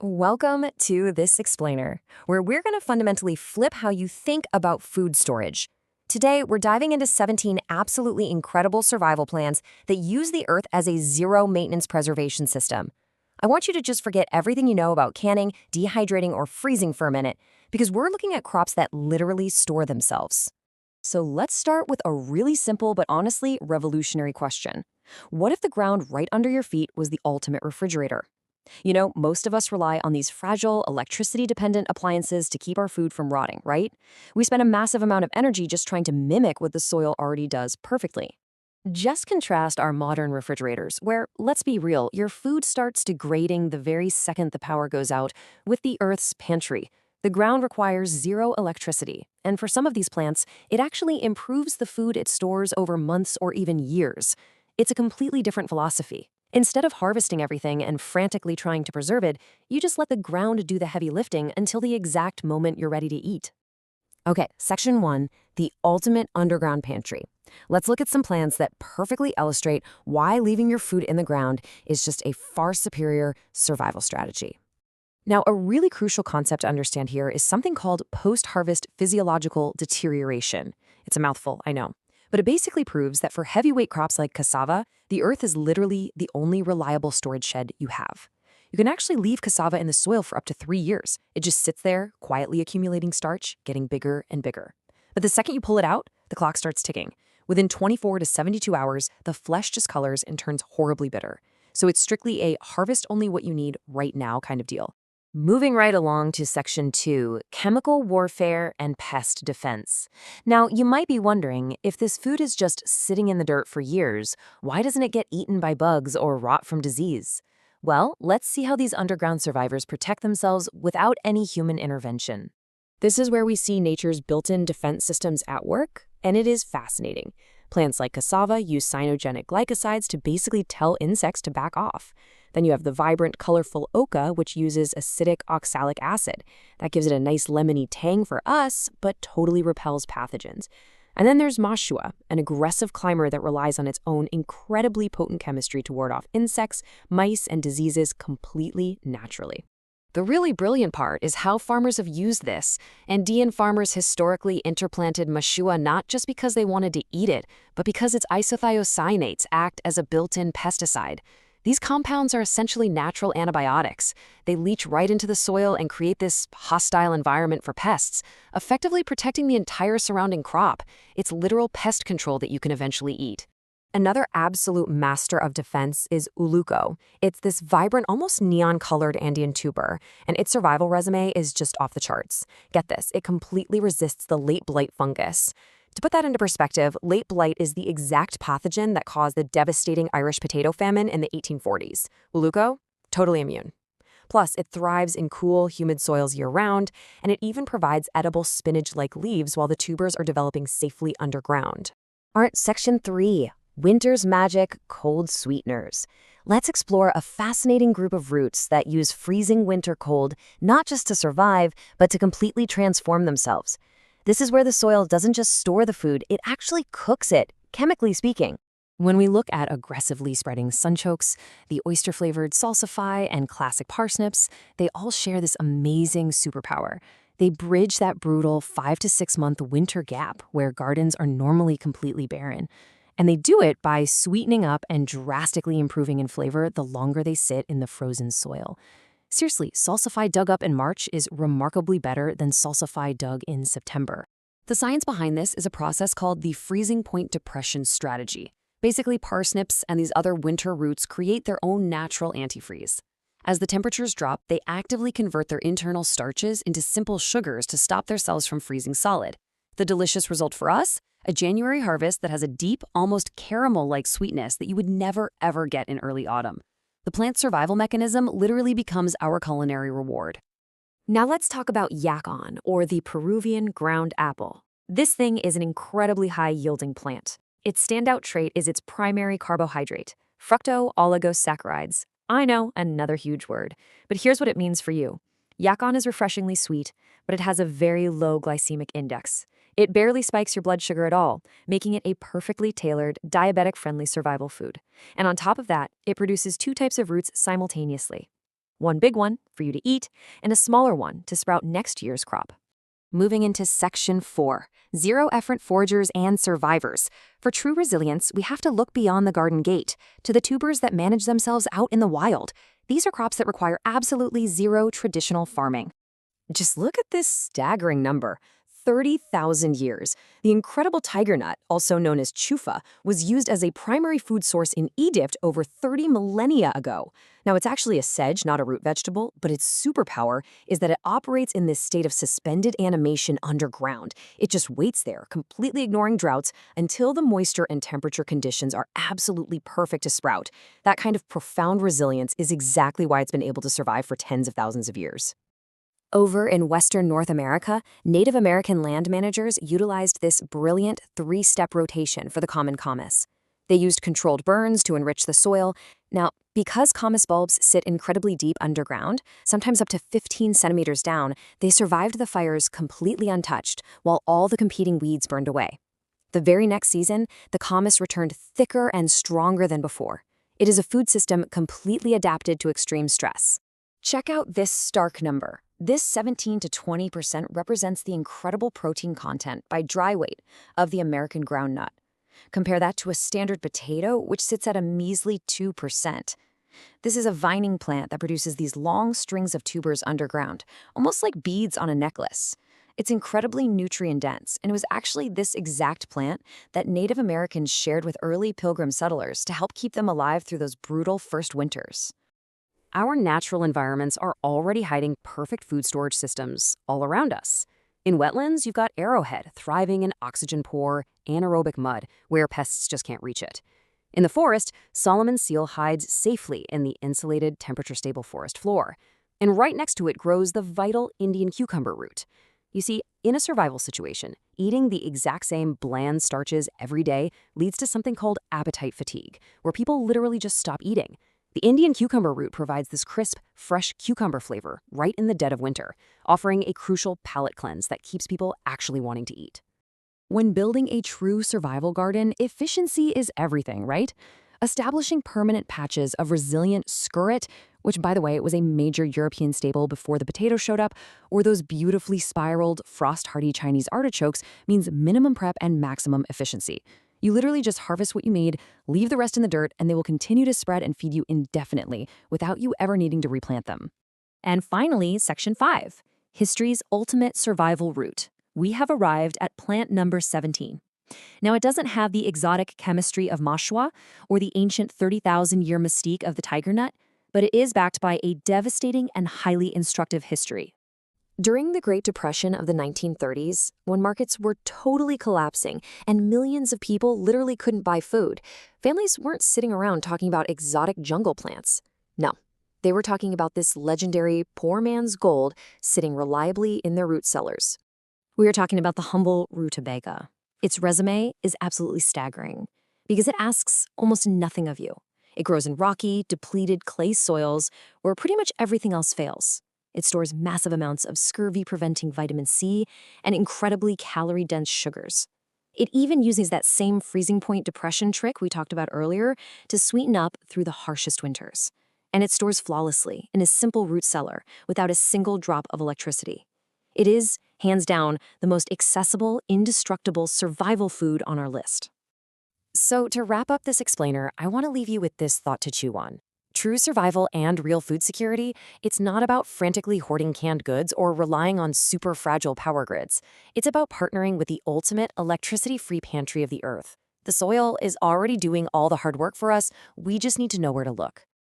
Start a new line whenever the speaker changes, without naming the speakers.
Welcome to This Explainer, where we're going to fundamentally flip how you think about food storage. Today, we're diving into 17 absolutely incredible survival plans that use the earth as a zero-maintenance preservation system. I want you to just forget everything you know about canning, dehydrating, or freezing for a minute, because we're looking at crops that literally store themselves. So let's start with a really simple but honestly revolutionary question. What if the ground right under your feet was the ultimate refrigerator? You know, most of us rely on these fragile, electricity-dependent appliances to keep our food from rotting, right? We spend a massive amount of energy just trying to mimic what the soil already does perfectly. Just contrast our modern refrigerators, where, let's be real, your food starts degrading the very second the power goes out, with the Earth's pantry. The ground requires zero electricity, and for some of these plants, it actually improves the food it stores over months or even years. It's a completely different philosophy. Instead of harvesting everything and frantically trying to preserve it, you just let the ground do the heavy lifting until the exact moment you're ready to eat. Okay, section 1, the ultimate underground pantry. Let's look at some plans that perfectly illustrate why leaving your food in the ground is just a far superior survival strategy. Now, a really crucial concept to understand here is something called post-harvest physiological deterioration. It's a mouthful, I know. But it basically proves that for heavyweight crops like cassava, the earth is literally the only reliable storage shed you have. You can actually leave cassava in the soil for up to 3 years. It just sits there, quietly accumulating starch, getting bigger and bigger. But the second you pull it out, the clock starts ticking. Within 24 to 72 hours, the flesh discolors and turns horribly bitter. So it's strictly a harvest only what you need right now kind of deal. Moving right along to section 2, chemical warfare and pest defense. Now, you might be wondering, if this food is just sitting in the dirt for years, why doesn't it get eaten by bugs or rot from disease? Well, let's see how these underground survivors protect themselves without any human intervention. This is where we see nature's built-in defense systems at work, and it is fascinating. Plants like cassava use cyanogenic glycosides to basically tell insects to back off. Then you have the vibrant, colorful oca, which uses acidic oxalic acid. That gives it a nice lemony tang for us, but totally repels pathogens. And then there's mashua, an aggressive climber that relies on its own incredibly potent chemistry to ward off insects, mice, and diseases completely naturally. The really brilliant part is how farmers have used this. Andean farmers historically interplanted mashua not just because they wanted to eat it, but because its isothiocyanates act as a built-in pesticide. These compounds are essentially natural antibiotics. They leach right into the soil and create this hostile environment for pests, effectively protecting the entire surrounding crop. It's literal pest control that you can eventually eat. Another absolute master of defense is uluco. It's this vibrant, almost neon-colored Andean tuber, and its survival resume is just off the charts. Get this, it completely resists the late blight fungus. To put that into perspective, late blight is the exact pathogen that caused the devastating Irish potato famine in the 1840s. Uluco? Totally immune. Plus, it thrives in cool, humid soils year-round, and it even provides edible spinach-like leaves while the tubers are developing safely underground. All right, section 3. Winter's magic, cold sweeteners. Let's explore a fascinating group of roots that use freezing winter cold not just to survive, but to completely transform themselves. This is where the soil doesn't just store the food, it actually cooks it, chemically speaking. When we look at aggressively spreading sunchokes, the oyster-flavored salsify, and classic parsnips, they all share this amazing superpower. They bridge that brutal 5 to 6 month winter gap where gardens are normally completely barren. And they do it by sweetening up and drastically improving in flavor the longer they sit in the frozen soil. Seriously, salsify dug up in March is remarkably better than salsify dug in September. The science behind this is a process called the freezing point depression strategy. Basically, parsnips and these other winter roots create their own natural antifreeze. As the temperatures drop, they actively convert their internal starches into simple sugars to stop their cells from freezing solid. The delicious result for us? A January harvest that has a deep, almost caramel-like sweetness that you would never, ever get in early autumn. The plant's survival mechanism literally becomes our culinary reward. Now let's talk about yacon, or the Peruvian ground apple. This thing is an incredibly high-yielding plant. Its standout trait is its primary carbohydrate, fructooligosaccharides. I know, another huge word, but here's what it means for you. Yacon is refreshingly sweet, but it has a very low glycemic index. It barely spikes your blood sugar at all, making it a perfectly tailored, diabetic-friendly survival food. And on top of that, it produces 2 types of roots simultaneously. one big one for you to eat, and a smaller one to sprout next year's crop. Moving into Section 4, Zero-Effort Foragers and Survivors. For true resilience, we have to look beyond the garden gate, to the tubers that manage themselves out in the wild. These are crops that require absolutely zero traditional farming. Just look at this staggering number. 30,000 years. The incredible tiger nut, also known as chufa, was used as a primary food source in Egypt over 30 millennia ago. Now, it's actually a sedge, not a root vegetable, but its superpower is that it operates in this state of suspended animation underground. It just waits there, completely ignoring droughts, until the moisture and temperature conditions are absolutely perfect to sprout. That kind of profound resilience is exactly why it's been able to survive for tens of thousands of years. Over in Western North America, Native American land managers utilized this brilliant three-step rotation for the common camas. They used controlled burns to enrich the soil. Now, because camas bulbs sit incredibly deep underground, sometimes up to 15 centimeters down, they survived the fires completely untouched, while all the competing weeds burned away. The very next season, the camas returned thicker and stronger than before. It is a food system completely adapted to extreme stress. Check out this stark number. This 17 to 20% represents the incredible protein content by dry weight of the American groundnut. Compare that to a standard potato, which sits at a measly 2%. This is a vining plant that produces these long strings of tubers underground, almost like beads on a necklace. It's incredibly nutrient-dense, and it was actually this exact plant that Native Americans shared with early Pilgrim settlers to help keep them alive through those brutal first winters. Our natural environments are already hiding perfect food storage systems all around us. In wetlands, you've got arrowhead thriving in oxygen-poor, anaerobic mud where pests just can't reach it. In the forest, Solomon seal hides safely in the insulated, temperature-stable forest floor. And right next to it grows the vital Indian cucumber root. You see, in a survival situation, eating the exact same bland starches every day leads to something called appetite fatigue, where people literally just stop eating. The Indian cucumber root provides this crisp, fresh cucumber flavor right in the dead of winter, offering a crucial palate cleanse that keeps people actually wanting to eat. When building a true survival garden, efficiency is everything, right? Establishing permanent patches of resilient skirret, which, by the way, was a major European staple before the potato showed up, or those beautifully spiraled, frost-hardy Chinese artichokes means minimum prep and maximum efficiency. You literally just harvest what you made, leave the rest in the dirt, and they will continue to spread and feed you indefinitely without you ever needing to replant them. And finally, Section 5, History's Ultimate Survival Route. We have arrived at plant number 17. Now, it doesn't have the exotic chemistry of mashua or the ancient 30,000-year mystique of the tiger nut, but it is backed by a devastating and highly instructive history. During the Great Depression of the 1930s, when markets were totally collapsing and millions of people literally couldn't buy food, families weren't sitting around talking about exotic jungle plants. No, they were talking about this legendary poor man's gold sitting reliably in their root cellars. We are talking about the humble rutabaga. Its resume is absolutely staggering because it asks almost nothing of you. It grows in rocky, depleted clay soils where pretty much everything else fails. It stores massive amounts of scurvy-preventing vitamin C and incredibly calorie-dense sugars. It even uses that same freezing point depression trick we talked about earlier to sweeten up through the harshest winters. And it stores flawlessly in a simple root cellar without a single drop of electricity. It is, hands down, the most accessible, indestructible survival food on our list. So to wrap up this explainer, I want to leave you with this thought to chew on. True survival and real food security, it's not about frantically hoarding canned goods or relying on super fragile power grids. It's about partnering with the ultimate electricity-free pantry of the earth. The soil is already doing all the hard work for us, we just need to know where to look.